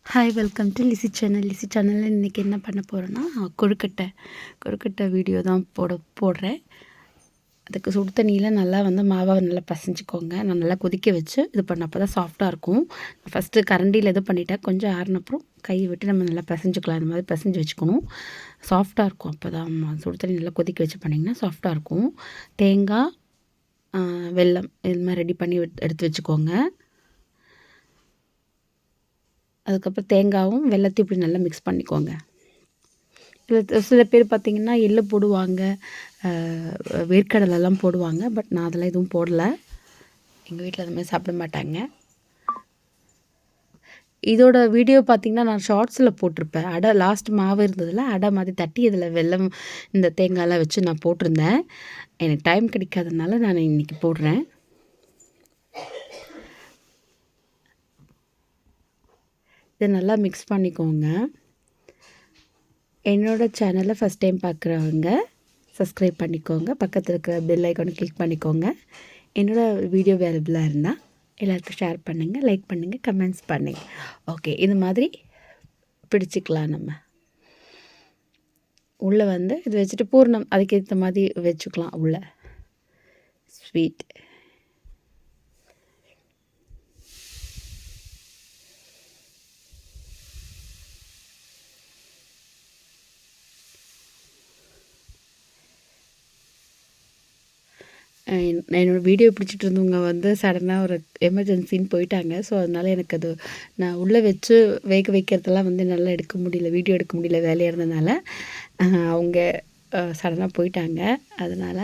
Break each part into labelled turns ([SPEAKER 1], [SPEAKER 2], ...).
[SPEAKER 1] Hi, welcome to Lissy channel. Lissy சேனலில் இன்றைக்கி என்ன பண்ண போகிறேன்னா, கொழுக்கட்டை வீடியோ தான் போடுறேன். அதுக்கு சுடு தண்ணியில் நல்லா மாவை நல்லா பசைஞ்சிக்கோங்க. நான் நல்லா கொதிக்க வச்சு இது அப்போ தான் சாஃப்டாக இருக்கும். ஃபஸ்ட்டு கரண்டியில் இது பண்ணிவிட்டேன். கொஞ்சம் ஆறினப்புறம் கை விட்டு நம்ம நல்லா பசைஞ்சிக்கலாம். இந்த மாதிரி பசைஞ்சு வச்சுக்கணும். சாஃப்டாக இருக்கும். அப்போ தான் சுடு தண்ணி நல்லா கொதிக்க வச்சு பண்ணிங்கன்னா சாஃப்டாக இருக்கும். தேங்காய், வெல்லம் இது மாதிரி ரெடி பண்ணி எடுத்து வச்சுக்கோங்க. அதுக்கப்புறம் தேங்காயும் வெல்லத்தையும் இப்படி நல்லா மிக்ஸ் பண்ணிக்கோங்க. சில பேர் பார்த்திங்கன்னா எள்ளு போடுவாங்க, வேர்க்கடலைலாம் போடுவாங்க. பட் நான் அதெல்லாம் எதுவும் போடலை. எங்கள் வீட்டில் அது மாதிரி சாப்பிட மாட்டாங்க. இதோட வீடியோ பார்த்திங்கன்னா நான் ஷார்ட்ஸில் போட்டிருப்பேன். அடை லாஸ்ட் மாவு இருந்ததில் அடை மாதிரி தட்டி இதில் வெல்லம் இந்த தேங்காயெலாம் வச்சு நான் போட்டிருந்தேன். எனக்கு டைம் கிடைக்காதனால நான் இன்றைக்கி போடுறேன். இதை நல்லா மிக்ஸ் பண்ணிக்கோங்க. என்னோடய சேனலை ஃபஸ்ட் டைம் பார்க்குறவங்க சப்ஸ்கிரைப் பண்ணிக்கோங்க. பக்கத்தில் இருக்கிற பெல் ஐக்கானை கிளிக் பண்ணிக்கோங்க. என்னோடய வீடியோ அவைலபிளாக இருந்தால் எல்லாத்துக்கும் ஷேர் பண்ணுங்கள், லைக் பண்ணுங்கள், கமெண்ட்ஸ் பண்ணுங்கள். ஓகே, இது மாதிரி பிடிச்சிக்கலாம். நம்ம உள்ளே இது வச்சுட்டு பூர்ணம் அதுக்கேற்ற மாதிரி வச்சுக்கலாம். உள்ளே ஸ்வீட் என்னோடய வீடியோ பிடிச்சிட்டு இருந்தவங்க சடனாக ஒரு எமர்ஜென்சின்னு போயிட்டாங்க. ஸோ அதனால் எனக்கு அது நான் உள்ளே வச்சு வேக வைக்கிறதெல்லாம் நல்லா எடுக்க முடியல, வீடியோ எடுக்க முடியல, வேலையாக இருந்ததுனால. அவங்க சடனாக போயிட்டாங்க. அதனால்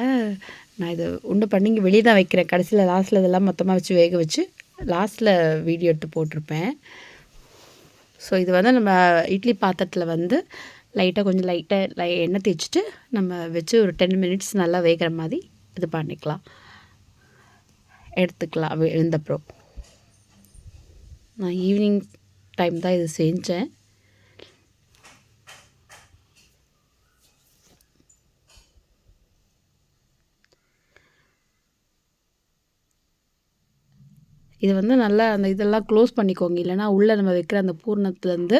[SPEAKER 1] நான் இது ஒன்று பண்ணி இங்கே வெளியே தான் வைக்கிறேன். கடைசியில் லாஸ்ட்டில் இதெல்லாம் மொத்தமாக வச்சு வேக வச்சு லாஸ்ட்டில் வீடியோ எடுத்து போட்டிருப்பேன். ஸோ இது நம்ம இட்லி பாத்திரத்தில் லைட்டாக எண்ணெய் தேய்ச்சிட்டு நம்ம வச்சு ஒரு 10 மினிட்ஸ் நல்லா வேகிற மாதிரி இது பண்ணிக்கலாம், எடுத்துக்கலாம். வெந்தப்புறம் நான் ஈவினிங் டைம் தான் இது செஞ்சேன். இது நல்லா அந்த இதெல்லாம் க்ளோஸ் பண்ணிக்கோங்க. இல்லைனா உள்ளே நம்ம வைக்கிற அந்த பூர்ணத்துலேருந்து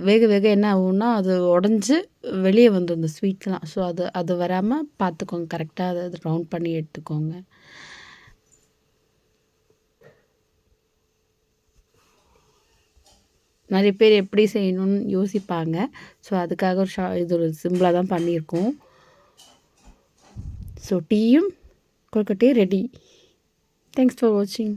[SPEAKER 1] வேக வேக என்ன ஆகும்னா அது உடஞ்சி வெளியே வந்துடும் இந்த ஸ்வீட்லாம். ஸோ அது வராமல் பார்த்துக்கோங்க. கரெக்டாக அது ரவுண்ட் பண்ணி எடுத்துக்கோங்க. நிறைய பேர் எப்படி செய்யணும்னு யோசிப்பாங்க. ஸோ அதுக்காக இது ஒரு சிம்பிளாக தான் பண்ணியிருக்கோம். ஸோ டீயும் கொழுக்கட்டையும் ரெடி. தேங்க்ஸ் ஃபார் வாட்சிங்.